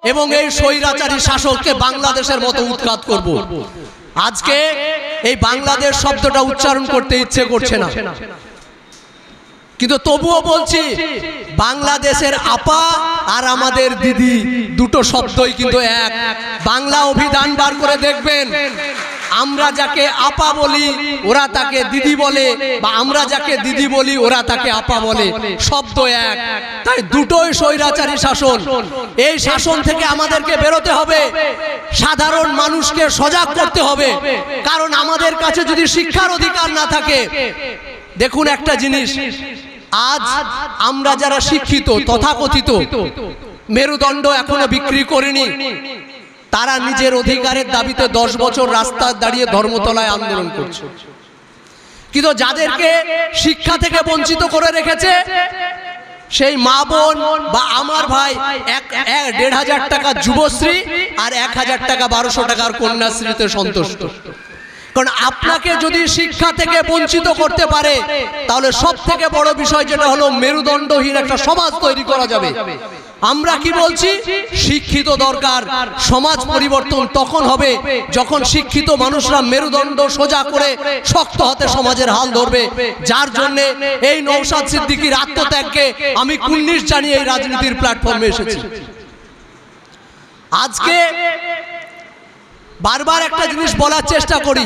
এবং এই স্বৈরাচারী শাসককে বাংলাদেশের মতো উৎখাত করব। আজকে এই বাংলাদেশ শব্দটা উচ্চারণ করতে ইচ্ছে করছে না, কিন্তু তবুও বলছি বাংলাদেশের আপা আর আমাদের দিদি দুটো শব্দই কিন্তু এক। বাংলা অভিধান বার করে দেখবেন, আমরা যাকে আপা বলি ওরা তাকে দিদি বলে, বা আমরা যাকে দিদি বলি ওরা তাকে আপা বলে, শব্দ এক। তাই দুটোই স্বৈরাচারী শাসন। এই শাসন থেকে আমাদেরকে বেরোতে হবে, সাধারণ মানুষকে সজাগ করতে হবে। কারণ আমাদের কাছে যদি শিক্ষার অধিকার না থাকে, দেখুন একটা জিনিস, আজ আমরা যারা শিক্ষিত তথাকথিত মেরুদণ্ড এখনো বিক্রি করিনি, তারা নিজের অধিকারের দাবিতে 10 বছর রাস্তায় দাঁড়িয়ে ধর্মতলায় আন্দোলন করছে। কিন্তু যাদেরকে শিক্ষা থেকে বঞ্চিত করে রেখেছে সেই মা বোন বা আমার ভাই 1,500 টাকা যুবশ্রী আর 1000 টাকা 1200 টাকার কন্যাশ্রীতে সন্তুষ্ট। কারণ আপনাকে যদি শিক্ষা থেকে বঞ্চিত করতে পারে, তাহলে সব থেকে বড় বিষয় যেটা হলো মেরুদণ্ডহীন একটা সমাজ তৈরি করা যাবে। আমরা কি বলছি, শিক্ষিত দরকার। সমাজ পরিবর্তন তখন হবে যখন শিক্ষিত মানুষরা মেরুদণ্ড সোজা করে শক্ত হাতে সমাজের হাল ধরবে। যার জন্য এই নওশাদ সিদ্দিকীর আত্মত্যাগকে আমি কুর্নিশ জানিয়ে এই রাজনীতির প্ল্যাটফর্মে এসেছি। আজকে বারবার একটা জিনিস বলার চেষ্টা করি,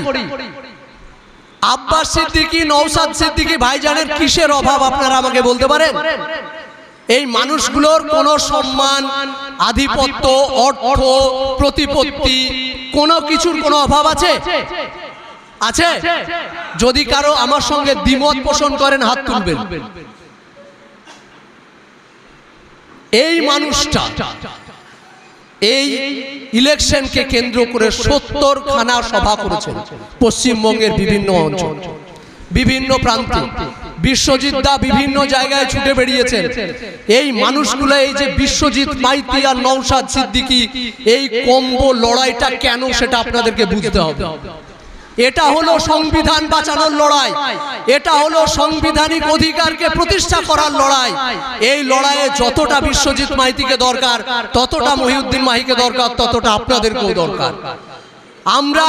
আব্বাস সিদ্দিকী, নওশাদ সিদ্দিকী ভাইজানের কিসের অভাব আপনারা আমাকে বলতে পারেন? এই মানুষগুলোর কোনো সম্মান, আধিপত্য, অর্থ, প্রতিপত্তি, কোনো কিছুর কোনো অভাব আছে? আছে? যদি কারো আমার সঙ্গে দ্বিমত পোষণ করেন হাত তুলবেন। এই মানুষটা এই ইলেকশনকে কেন্দ্র করে 70খানা সভা করেছেন পশ্চিমবঙ্গের বিভিন্ন অঞ্চল, বিভিন্ন প্রান্তে। বিশ্বজিৎ দা বিভিন্ন জায়গায় ছুটে বেরিয়েছেন। এই মানুষগুলো, এই যে বিশ্বজিৎ মাইতি আর নওশাদ সিদ্দিকী, এই কম্বো লড়াইটা কেন সেটা আপনাদেরকে বুঝতে হবে। এটা হলো সংবিধান বাঁচানোর লড়াই, এটা হলো সাংবিধানিক অধিকারকে প্রতিষ্ঠা করার লড়াই। এই লড়াইয়ে যতটা বিশ্বজিৎ মাইতিকে দরকার, ততটা মহিউদ্দিন মাহিকে দরকার, ততটা আপনাদেরকেও দরকার। আমরা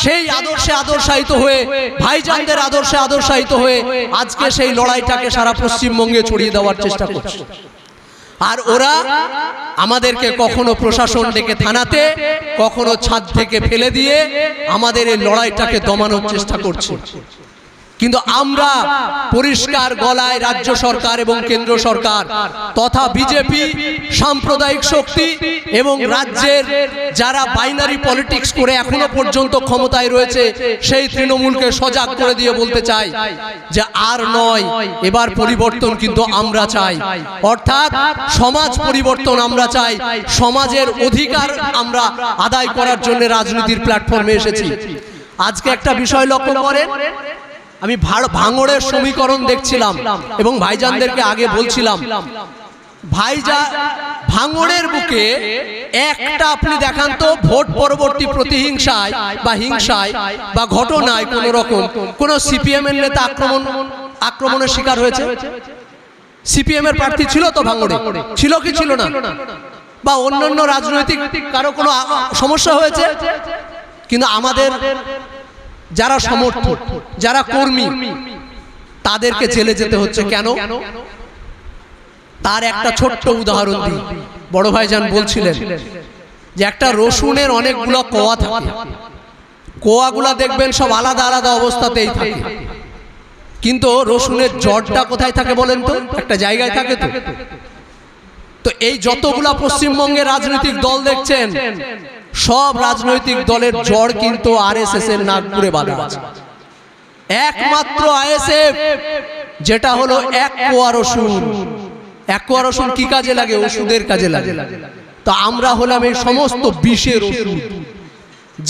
সেই আদর্শে আদর্শায়িত হয়ে, ভাইজানদের আদর্শে আদর্শায়িত হয়ে আজকে সেই লড়াইটাকে সারা পশ্চিমবঙ্গে ছড়িয়ে দেওয়ার চেষ্টা করছে। আর ওরা আমাদেরকে কখনো প্রশাসন ডেকে থানাতে, কখনো ছাদ থেকে ফেলে দিয়ে আমাদের এই লড়াইটাকে দমানোর চেষ্টা করছে। কিন্তু আমরা পরিষ্কার গলায় রাজ্য সরকার এবং কেন্দ্র সরকার তথা বিজেপি, সাম্প্রদায়িক শক্তি এবং রাজ্যের যারা বাইনারি পলিটিক্স করে এখনো পর্যন্ত ক্ষমতায় রয়েছে সেই তৃণমূলকে সজাগ করে দিয়ে বলতে চাই যে আর নয়, এবার পরিবর্তন কিন্তু আমরা চাই। অর্থাৎ সমাজ পরিবর্তন আমরা চাই, সমাজের অধিকার আমরা আদায় করার জন্য রাজনীতির প্ল্যাটফর্মে এসেছি। আজকে একটা বিষয় লক্ষ্য করেন, আমি ভাঙড়ের সমীকরণ দেখছিলাম এবং ভাইজানদেরকে আগে বলছিলাম, ভাঙড়ের বুকে একটা আপনি দেখান তো ভোট পরবর্তী প্রতিহিংসায় বা হিংসায় বা ঘটনায় কোন রকম কোন সিপিএম এর নেতা আক্রমণের শিকার হয়েছে? সিপিএম এর প্রার্থী ছিল তো ভাঙড়ে? ছিল কি ছিল না? বা অন্যান্য রাজনৈতিক কারো কোনো সমস্যা হয়েছে? কিন্তু আমাদের যারা সমর্থক, যারা কর্মী, তাদেরকে জেলে যেতে হচ্ছে কেন? তার একটা ছোট্ট উদাহরণ দিই। বড় ভাইজান বলছিলেন যে একটা রসুনের অনেকগুলো কোয়া থাকে, কোয়াগুলা দেখবেন সব আলাদা আলাদা অবস্থাতেই থাকে, কিন্তু রসুনের জড়টা কোথায় থাকে বলেন তো? একটা জায়গায় থাকে। তো এই যতগুলা পশ্চিমবঙ্গের রাজনৈতিক দল দেখছেন, সব রাজনৈতিক দলের জড় কিন্তু আরএসএস এর নাগপুরে বাঁধা আছে। একমাত্র আইএসএফ যেটা হলো এক কোয়া রসুন। এক কোয়া রসুন কি কাজে লাগে? ওষুধের কাজে লাগে। তো আমরা হলাম এই সমস্ত বিষের ওষুধ,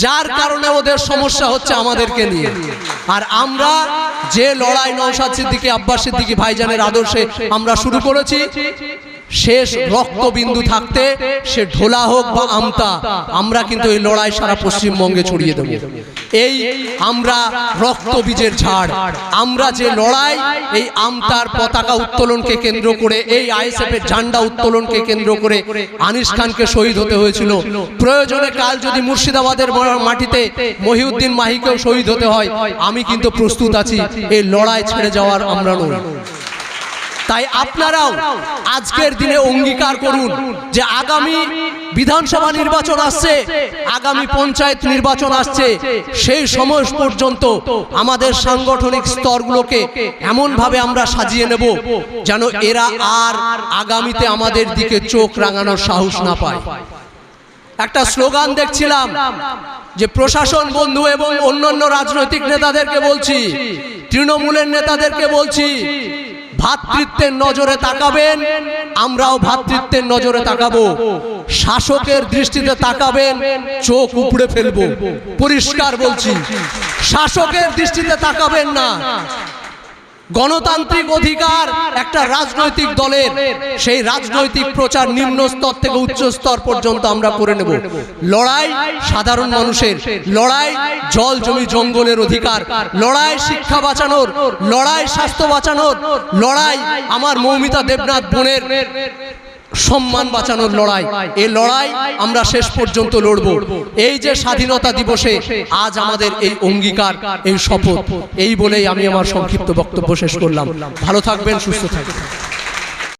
যার কারণে ওদের সমস্যা হচ্ছে আমাদেরকে নিয়ে। আর আমরা যে লড়াই নওশাদ সিদ্দিকী, আব্বাস সিদ্দিকী ভাইজানের আদর্শে আমরা শুরু করেছি, শেষ রক্তবিন্দু থাকতে সে ঢোলা হোক বা আমতা, আমরা কিন্তু এই লড়াই সারা পশ্চিমবঙ্গে ছড়িয়ে দেব। এই আমরা রক্তবীজের ঝাড়, আমরা যে লড়াই এই আমতার পতাকা উত্তোলনকে কেন্দ্র করে, এই আইএসএফ এর ঝান্ডা উত্তোলনকে কেন্দ্র করে আনিস খানকে শহীদ হতে হয়েছিল। প্রয়োজনে কাল যদি মুর্শিদাবাদের মাটিতে মহিউদ্দিন মাহিকেও শহীদ হতে হয়, আমি কিন্তু প্রস্তুত আছি। এই লড়াই ছেড়ে যাওয়ার আমরা নই। তাই আপনারাও আজকের দিনে অঙ্গীকার করুন যে আগামী বিধানসভা নির্বাচন আসছে, আগামী পঞ্চায়েত নির্বাচন আসছে, সেই সময় পর্যন্ত আমাদের সাংগঠনিক স্তরগুলোকে এমনভাবে আমরা সাজিয়ে নেব যেন এরা আর আগামীতে আমাদের দিকে চোখ রাঙানোর সাহস না পায়। একটা স্লোগান দেখছিলাম যে প্রশাসন বন্ধু এবং অন্যান্য রাজনৈতিক নেতাদেরকে বলছি, তৃণমূলের নেতাদেরকে বলছি, ভ্রাতৃত্বের নজরে তাকাবেন, আমরাও ভ্রাতৃত্বের নজরে তাকাবো। শাসকের দৃষ্টিতে তাকাবেন, চোখ উপড়ে ফেলবো। পরিষ্কার বলছি, শাসকের দৃষ্টিতে তাকাবেন না। গণতান্ত্রিক অধিকার একটা রাজনৈতিক দলের, সেই রাজনৈতিক প্রচার নিম্ন স্তর থেকে উচ্চ স্তর পর্যন্ত আমরা করে নেব। লড়াই সাধারণ মানুষের, লড়াই জল জমি জঙ্গলের অধিকার, লড়াই শিক্ষা বাঁচানোর, লড়াই স্বাস্থ্য বাঁচানোর, লড়াই আমার মৌমিতা দেবনাথ বোনের সম্মান বাঁচানোর লড়াই। এই লড়াই আমরা শেষ পর্যন্ত লড়ব। এই যে স্বাধীনতা দিবসে আজ আমাদের এই অঙ্গীকার, এই শপথ, এই বলেই আমি আমার সংক্ষিপ্ত বক্তব্য শেষ করলাম। ভালো থাকবেন, সুস্থ থাকবেন।